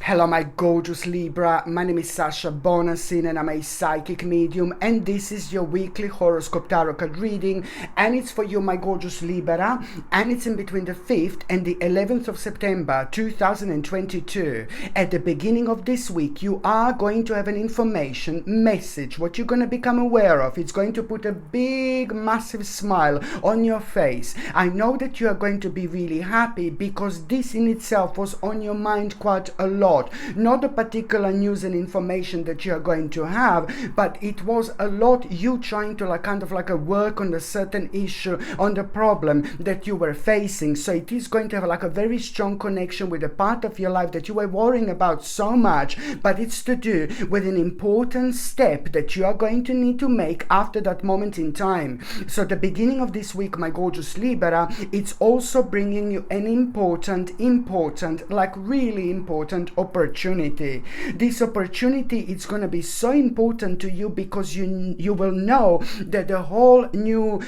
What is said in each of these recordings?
Hello, my gorgeous Libra. My name is Sasha Bonasin and I'm a psychic medium, and this is your weekly horoscope tarot card reading, and it's for you, my gorgeous Libra, and it's in between the 5th and the 11th of September 2022. At the beginning of this week, you are going to have an information message, what you're going to become aware of. It's going to put a big, massive smile on your face. I know that you are going to be really happy because this in itself was on your mind quite a lot. Not a particular news and information that you are going to have, but it was a lot you trying to work on a certain issue, on the problem that you were facing. So it is going to have a very strong connection with a part of your life that you were worrying about so much, but it's to do with an important step that you are going to need to make after that moment in time. So the beginning of this week, my gorgeous Libra, it's also bringing you an important, really important opportunity. This opportunity is going to be so important to you because you will know that the whole new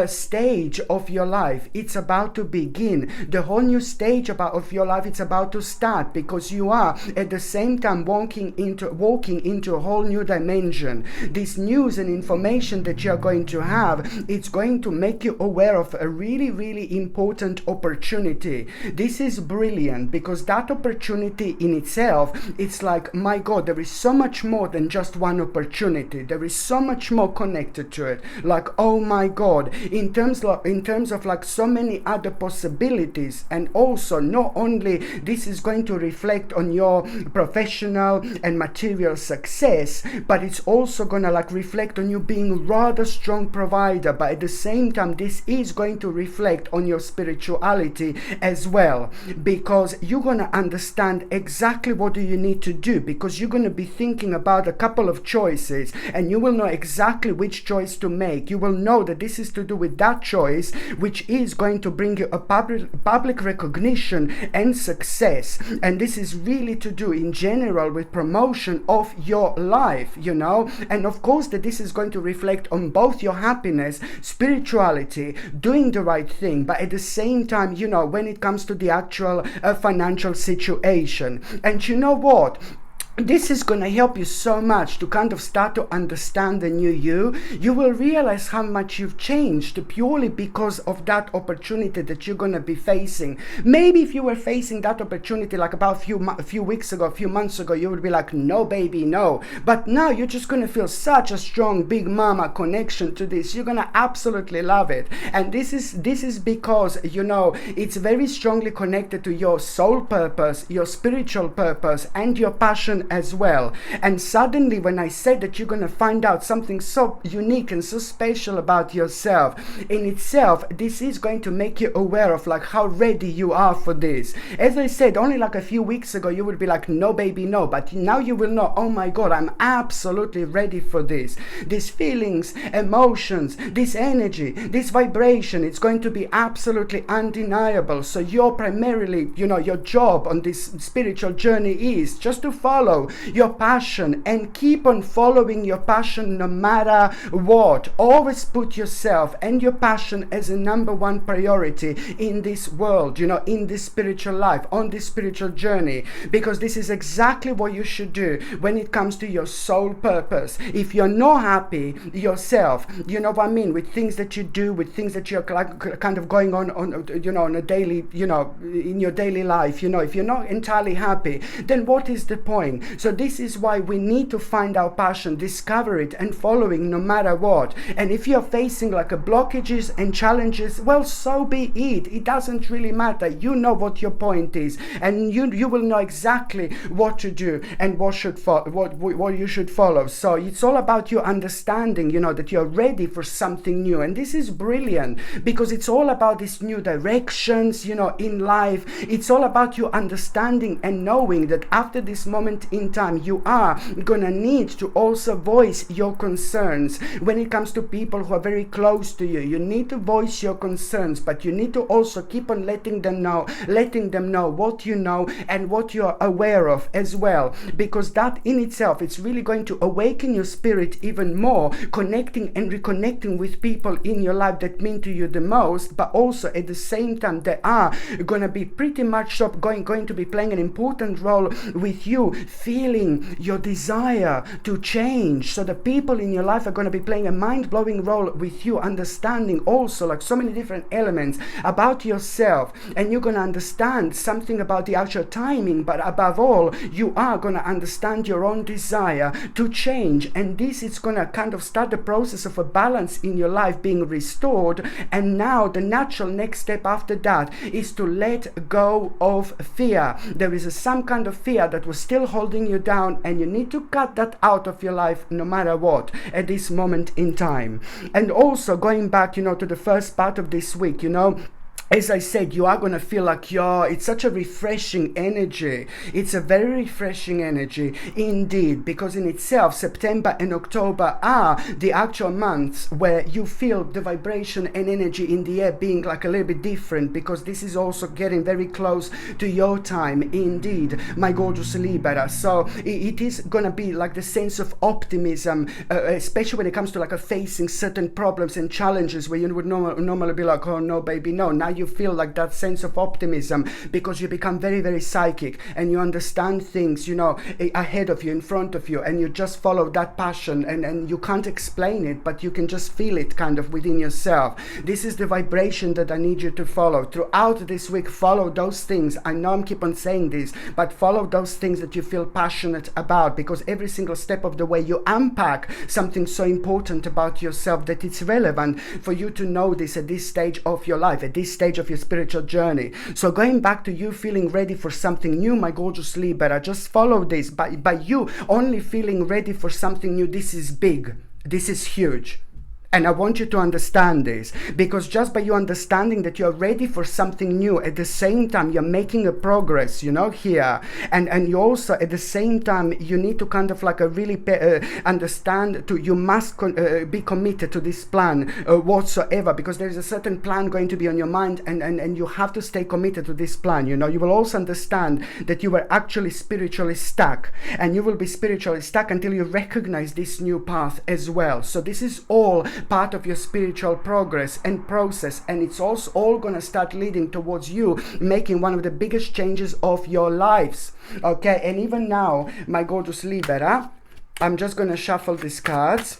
stage of your life, it's about to begin. The whole new stage of your life, it's about to start, because you are at the same time walking into a whole new dimension. This news and information that you are going to have, it's going to make you aware of a really important opportunity. This is brilliant because that opportunity in itself, it's like, my God, there is so much more than just one opportunity. There is so much more connected to it. Like, oh my God, in terms of like so many other possibilities. And also, not only this is going to reflect on your professional and material success, but it's also gonna reflect on you being rather strong provider. But at the same time, this is going to reflect on your spirituality as well, because you're gonna understand exactly what do you need to do, because you're going to be thinking about a couple of choices and you will know exactly which choice to make. You will know that this is to do with that choice, which is going to bring you a public recognition and success. And this is really to do in general with promotion of your life, and of course that this is going to reflect on both your happiness, spirituality, doing the right thing, but at the same time, when it comes to the actual financial situation. And you know what? This is going to help you so much to start to understand the new you. You will realize how much you've changed purely because of that opportunity that you're going to be facing. Maybe if you were facing that opportunity about a few weeks ago, a few months ago, you would be like, no, baby, no. But now you're just going to feel such a strong big mama connection to this. You're going to absolutely love it. And this is because, it's very strongly connected to your soul purpose, your spiritual purpose, and your passion as well. And suddenly when I said that you're going to find out something so unique and so special about yourself, in itself, this is going to make you aware of how ready you are for this. As I said, only a few weeks ago you would be like, no baby, no, but now you will know, oh my God, I'm absolutely ready for this. These feelings, emotions, this energy, this vibration, it's going to be absolutely undeniable. So you're primarily, your job on this spiritual journey is just to follow your passion and keep on following your passion no matter what. Always put yourself and your passion as a number one priority in this world, in this spiritual life, on this spiritual journey, because this is exactly what you should do when it comes to your soul purpose. If you're not happy yourself, with things that you do, with things that you're going on a daily, in your daily life, if you're not entirely happy, then what is the point? So this is why we need to find our passion, discover it, and following no matter what. And if you're facing blockages and challenges, well, so be it. It doesn't really matter. You know what your point is, and you will know exactly what to do and what you should follow. So it's all about you understanding, that you're ready for something new. And this is brilliant because it's all about these new directions, in life. It's all about you understanding and knowing that after this moment in time, you are gonna need to also voice your concerns. When it comes to people who are very close to you, you need to voice your concerns, but you need to also keep on letting them know what you know and what you are aware of as well, because that in itself, it's really going to awaken your spirit even more, connecting and reconnecting with people in your life that mean to you the most, but also at the same time they are going to be pretty much going to be playing an important role with you feeling your desire to change. So the people in your life are going to be playing a mind-blowing role with you, understanding also like so many different elements about yourself, and you're going to understand something about the actual timing, but above all you are going to understand your own desire to change, and this is going to kind of start the process of a balance in your life being restored. And now the natural next step after that is to let go of fear. There is some kind of fear that was still holding you down, and you need to cut that out of your life no matter what at this moment in time. And also going back, to the first part of this week, as I said, you are going to feel like it's such a refreshing energy. It's a very refreshing energy indeed, because in itself, September and October are the actual months where you feel the vibration and energy in the air being like a little bit different, because this is also getting very close to your time indeed, my gorgeous Libra. So it is going to be like the sense of optimism, especially when it comes to like facing certain problems and challenges where you would normally be like, oh no baby, no. Now you feel like that sense of optimism because you become very, very psychic, and you understand things, ahead of you, in front of you, and you just follow that passion, and you can't explain it, but you can just feel it kind of within yourself. This is the vibration that I need you to follow throughout this week. Follow those things. I know I'm keep on saying this, but follow those things that you feel passionate about, because every single step of the way you unpack something so important about yourself that it's relevant for you to know this at this stage of your life, at this stage of your spiritual journey. So going back to you feeling ready for something new, my gorgeous Libra, just follow this. By you only feeling ready for something new, this is big, this is huge. And I want you to understand this, because just by you understanding that you're ready for something new, at the same time you're making a progress, here, and you also at the same time you need to kind of like really understand you must be committed to this plan whatsoever, because there is a certain plan going to be on your mind, and you have to stay committed to this plan. You will also understand that you were actually spiritually stuck, and you will be spiritually stuck until you recognize this new path as well. So this is all part of your spiritual progress and process, and it's also all going to start leading towards you making one of the biggest changes of your lives. Okay, and even now, my gorgeous Libra, I'm just going to shuffle these cards,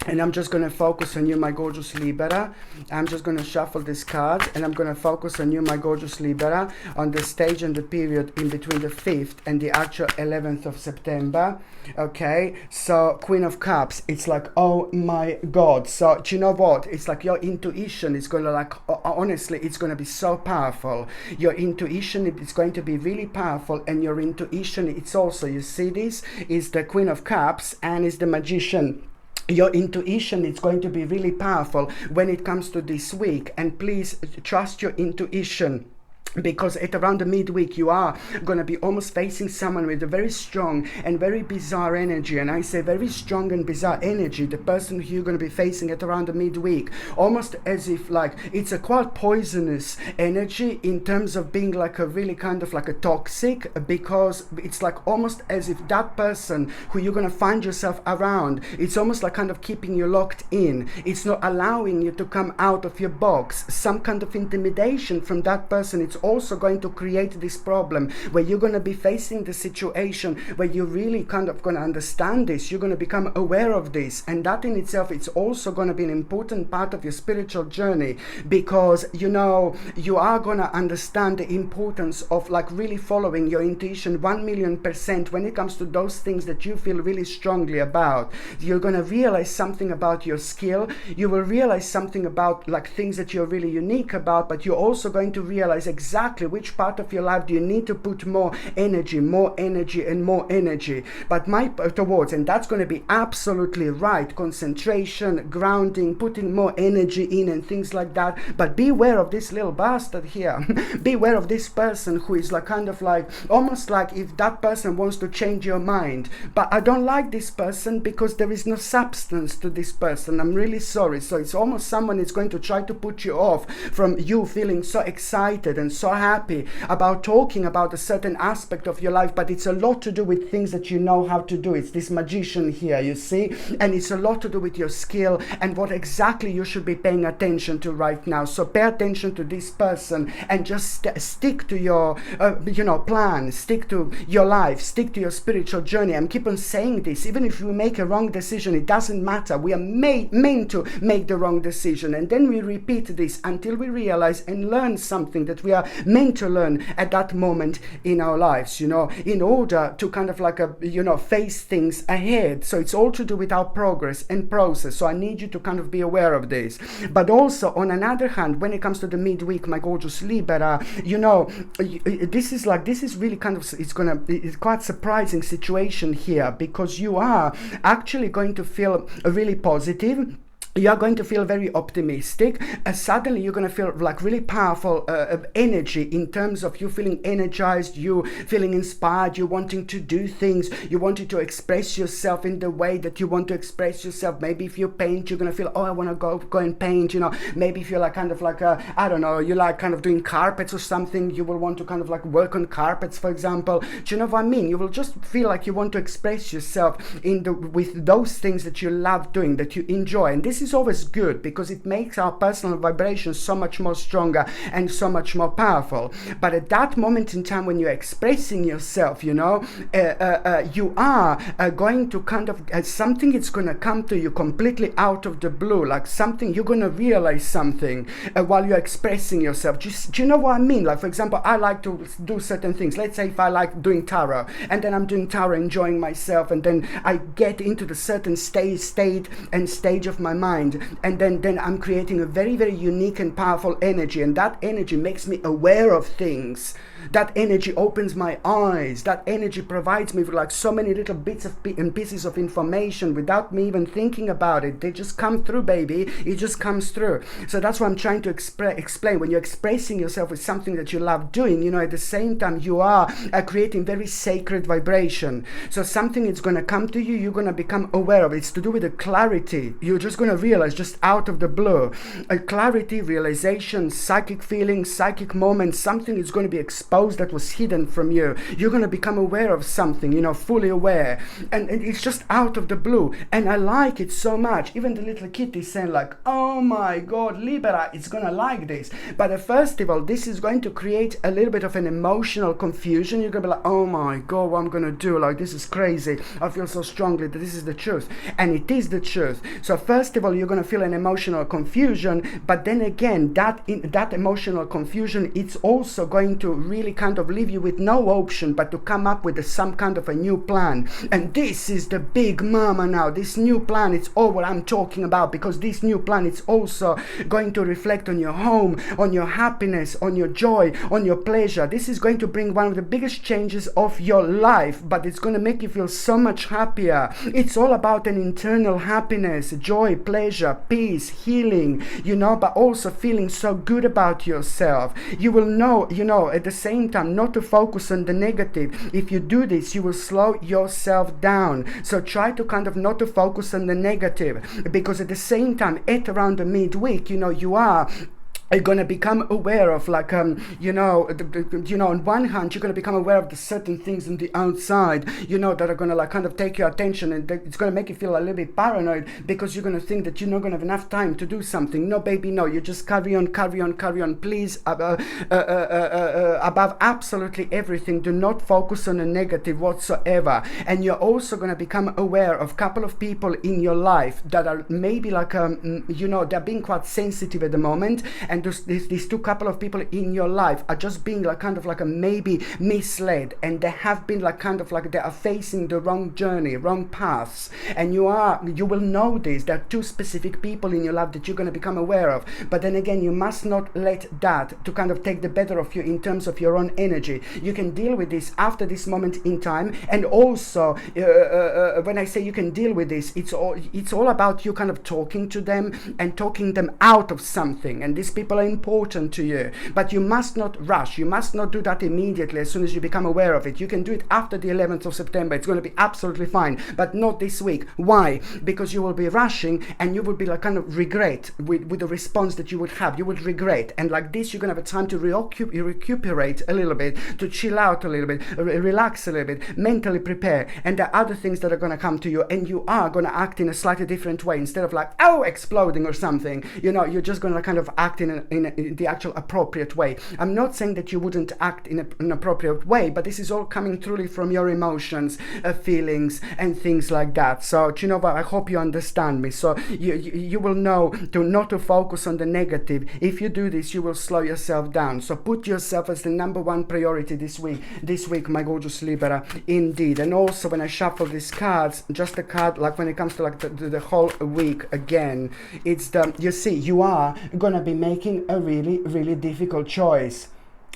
and I'm just going to focus on you, my gorgeous Libra. I'm just going to shuffle these cards, and I'm going to focus on you, my gorgeous Libra, on the stage and the period in between the 5th and the actual 11th of September. Okay, so Queen of Cups, it's like, oh my God. So do you know what? It's like your intuition is going to like, honestly, it's going to be so powerful. Your intuition is going to be really powerful, and your intuition, it's also, you see this, is the Queen of Cups and is the Magician. Your intuition is going to be really powerful when it comes to this week, and please trust your intuition. Because at around the midweek you are going to be almost facing someone with a very strong and very bizarre energy. And I say very strong and bizarre energy, the person who you're going to be facing at around the midweek, almost as if like it's a quite poisonous energy in terms of being like a really kind of like a toxic, because it's like almost as if that person who you're going to find yourself around, it's almost like kind of keeping you locked in. It's not allowing you to come out of your box. Some kind of intimidation from that person. It's also going to create this problem where you're going to be facing the situation where you're really kind of going to understand this. You're going to become aware of this, and that in itself, it's also going to be an important part of your spiritual journey, because you are going to understand the importance of like really following your intuition 1,000,000% when it comes to those things that you feel really strongly about. You're going to realize something about your skill. You will realize something about like things that you're really unique about, but you're also going to realize exactly exactly which part of your life do you need to put more energy, and more energy. But my towards, and that's going to be absolutely right, concentration, grounding, putting more energy in and things like that. But beware of this little bastard here. Beware of this person who is like kind of like almost like if that person wants to change your mind. But I don't like this person because there is no substance to this person. I'm really sorry. So it's almost someone is going to try to put you off from you feeling so excited and so happy about talking about a certain aspect of your life. But it's a lot to do with things that you know how to do. It's this magician here, you see, and it's a lot to do with your skill and what exactly you should be paying attention to right now. So pay attention to this person and just stick to your plan, stick to your life, stick to your spiritual journey. I'm keep on saying this, even if we make a wrong decision, it doesn't matter. We are meant to make the wrong decision, and then we repeat this until we realize and learn something that we are meant to learn at that moment in our lives, in order to kind of like face things ahead. So it's all to do with our progress and process. So I need you to kind of be aware of this. But also on another hand, when it comes to the midweek, my gorgeous Libra, this is really kind of, it's quite surprising situation here, because you are actually going to feel really positive. You are going to feel very optimistic. Suddenly you're going to feel like really powerful energy in terms of you feeling energized, you feeling inspired, you wanting to do things, you wanting to express yourself in the way that you want to express yourself. Maybe if you paint, you're going to feel, I want to go and paint, Maybe if you're like kind of like I don't know, you like kind of doing carpets or something, you will want to kind of like work on carpets, for example. Do you know what I mean? You will just feel like you want to express yourself with those things that you love doing, that you enjoy. And this is always good because it makes our personal vibration so much more stronger and so much more powerful. But at that moment in time when you're expressing yourself, you are going to kind of something is going to come to you completely out of the blue, like something you're going to realize something while you're expressing yourself. Do you know what I mean? Like, for example, I like to do certain things. Let's say if I like doing tarot, and then I'm doing tarot, enjoying myself, and then I get into the certain state of my mind, and then I'm creating a very, very unique and powerful energy, and that energy makes me aware of things. That energy opens my eyes. That energy provides me with like so many little bits and pieces of information without me even thinking about it. They just come through, baby. It just comes through. So that's what I'm trying to explain. When you're expressing yourself with something that you love doing, at the same time you are creating very sacred vibration. So something is going to come to you, you're going to become aware of it. It's to do with the clarity. You're just going to realize just out of the blue. A clarity, realization, psychic feelings, psychic moments, something is going to be exposed that was hidden from you. You're going to become aware of something, fully aware. And it's just out of the blue. And I like it so much. Even the little kitty is saying like, oh my God, Libra, it's going to like this. But first of all, this is going to create a little bit of an emotional confusion. You're going to be like, oh my God, what I'm going to do? Like, this is crazy. I feel so strongly that this is the truth. And it is the truth. So first of all, you're going to feel an emotional confusion. But then again, that emotional confusion, it's also going to really kind of leave you with no option but to come up with some kind of a new plan. And this is the big mama now. This new plan, it's all what I'm talking about, because this new plan is also going to reflect on your home, on your happiness, on your joy, on your pleasure. This is going to bring one of the biggest changes of your life, but it's going to make you feel so much happier. It's all about an internal happiness, joy, pleasure, peace, healing, but also feeling so good about yourself. You will know, at the same time, not to focus on the negative. If you do this, you will slow yourself down. So try to kind of not to focus on the negative, because at the same time, at around the midweek, you are going to become aware of like on one hand you're going to become aware of the certain things on the outside that are going to like kind of take your attention, and it's going to make you feel a little bit paranoid, because you're going to think that you're not going to have enough time to do something. No, baby, no, you just carry on, please. Above absolutely everything, do not focus on the negative whatsoever. And you're also going to become aware of a couple of people in your life that are maybe like they're being quite sensitive at the moment, and and these two couple of people in your life are just being like kind of like a maybe misled, and they have been like kind of like they are facing the wrong journey, wrong paths, and you will know this. There are two specific people in your life that you're going to become aware of, but then again, you must not let that to kind of take the better of you in terms of your own energy. You can deal with this after this moment in time, and also when I say you can deal with this, it's all about you kind of talking to them and talking them out of something, and these people are important to you, but you must not rush. You must not do that immediately as soon as you become aware of it. You can do it after the 11th of September. It's going to be absolutely fine, but not this week. Why? Because you will be rushing, and you will be like kind of regret with the response that you would have. You would regret, and like this you're going to have a time to recuperate a little bit, to chill out a little bit, relax a little bit, mentally prepare, and there are other things that are going to come to you, and you are going to act in a slightly different way. Instead of like exploding or something, you're just going to kind of act in the actual appropriate way. I'm not saying that you wouldn't act in an appropriate way, but this is all coming truly from your emotions, feelings, and things like that. So you know what, I hope you understand me. So you will know not to focus on the negative. If you do this, you will slow yourself down. So put yourself as the number one priority this week, my gorgeous Libra, indeed. And also when I shuffle these cards, just a card, like when it comes to like the whole week, again, it's you see, you are gonna be making a really, really difficult choice.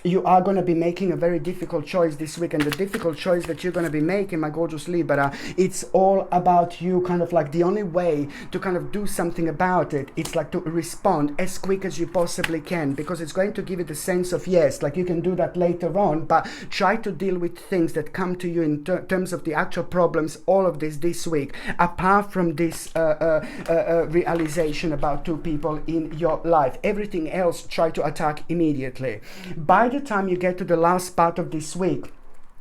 You are going to be making a very difficult choice this week, and the difficult choice that you're going to be making, my gorgeous Libra, it's all about you. Kind of like the only way to kind of do something about it, it's like to respond as quick as you possibly can, because it's going to give you the sense of yes, like you can do that later on, but try to deal with things that come to you in terms of the actual problems, all of this week, apart from this realization about two people in your life. Everything else, try to attack immediately. By the time you get to the last part of this week,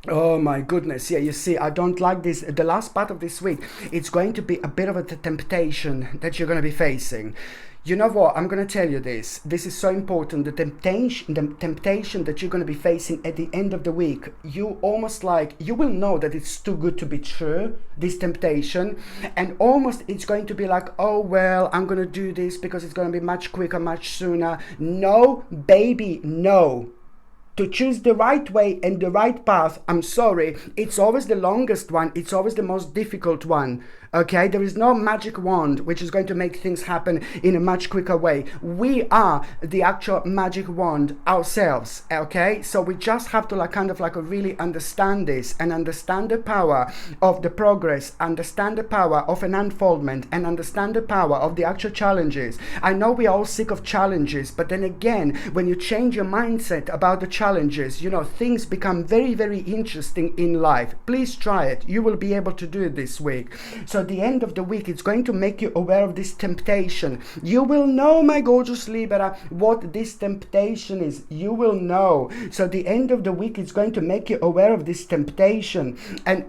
oh my goodness, yeah, you see, I don't like this. The last part of this week, it's going to be a bit of a temptation that you're going to be facing. You know what, I'm going to tell you this. This is so important. The temptation that you're going to be facing at the end of the week, you almost like, you will know that it's too good to be true, this temptation, and almost it's going to be like, oh, well, I'm going to do this because it's going to be much quicker, much sooner. No, baby, no. To choose the right way and the right path, I'm sorry, it's always the longest one, it's always the most difficult one. Okay, there is no magic wand which is going to make things happen in a much quicker way. We are the actual magic wand ourselves. Okay, so we just have to like kind of like really understand this, and understand the power of the progress, understand the power of an unfoldment, and understand the power of the actual challenges. I know we are all sick of challenges, but then again, when you change your mindset about the challenges, things become very, very interesting in life. Please try it. You will be able to do it this week. So at the end of the week, it's going to make you aware of this temptation. You will know, my gorgeous Libra, what this temptation is. You will know. So at the end of the week, it's going to make you aware of this temptation. And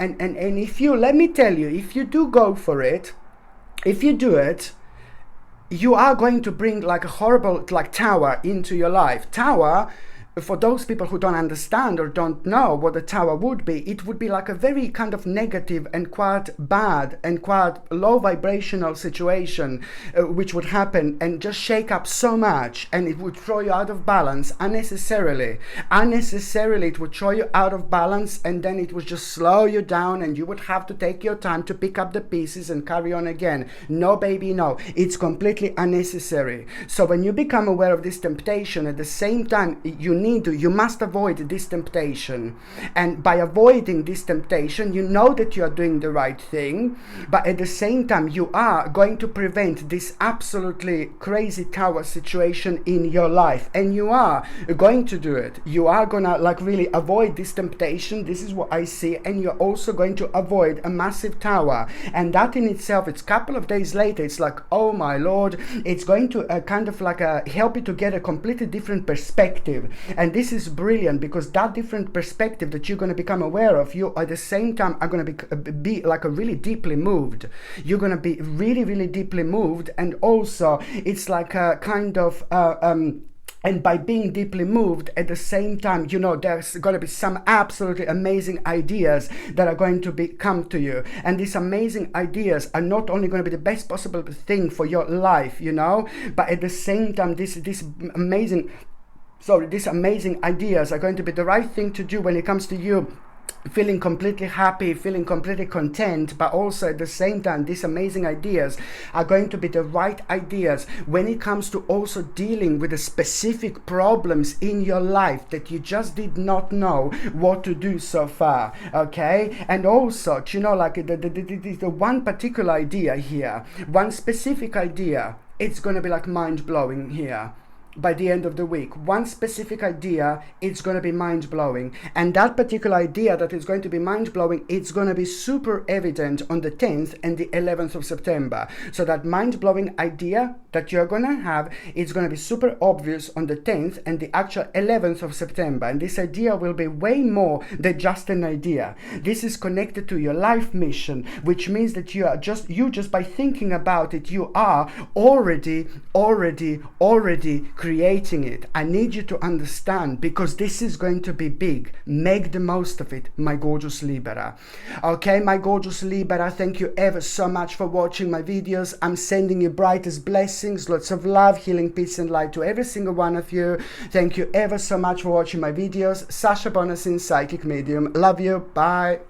if you, let me tell you, if you do go for it, if you do it, you are going to bring like a horrible like tower into your life. Tower, for those people who don't understand or don't know what a tower would be, it would be like a very kind of negative and quite bad and quite low vibrational situation which would happen and just shake up so much, and it would throw you out of balance unnecessarily. Unnecessarily, it would throw you out of balance, and then it would just slow you down, and you would have to take your time to pick up the pieces and carry on again. No, baby, no. It's completely unnecessary. So when you become aware of this temptation, at the same time, you must avoid this temptation. And by avoiding this temptation, you know that you are doing the right thing, but at the same time, you are going to prevent this absolutely crazy tower situation in your life. And you are going to do it. You are gonna like really avoid this temptation. This is what I see. And you're also going to avoid a massive tower. And that in itself, it's a couple of days later, it's like, oh my Lord, it's going to kind of like help you to get a completely different perspective. And this is brilliant, because that different perspective that you're going to become aware of, you at the same time are going to be like a really deeply moved. You're going to be really, really deeply moved. And also it's like a kind of And by being deeply moved at the same time, you know, there's going to be some absolutely amazing ideas that are going to come to you. And these amazing ideas are not only going to be the best possible thing for your life, you know, but at the same time, these amazing ideas are going to be the right thing to do when it comes to you feeling completely happy, feeling completely content, but also at the same time, these amazing ideas are going to be the right ideas when it comes to also dealing with the specific problems in your life that you just did not know what to do so far, okay? And also, you know, like the one particular idea here, one specific idea, it's going to be like mind-blowing here. By the end of the week, one specific idea, it's going to be mind-blowing, and that particular idea that is going to be mind-blowing, it's going to be super evident on the 10th and the 11th of September. So that mind-blowing idea that you're going to have, it's going to be super obvious on the 10th and the actual 11th of September. And this idea will be way more than just an idea. This is connected to your life mission, which means that you just by thinking about it, you are already creating it. I need you to understand, because this is going to be big. Make the most of it, my gorgeous Libra. Okay, my gorgeous Libra, thank you ever so much for watching my videos. I'm sending you brightest blessings, lots of love, healing, peace and light to every single one of you. Thank you ever so much for watching my videos. Sasha Bonasin, psychic medium. Love you. Bye.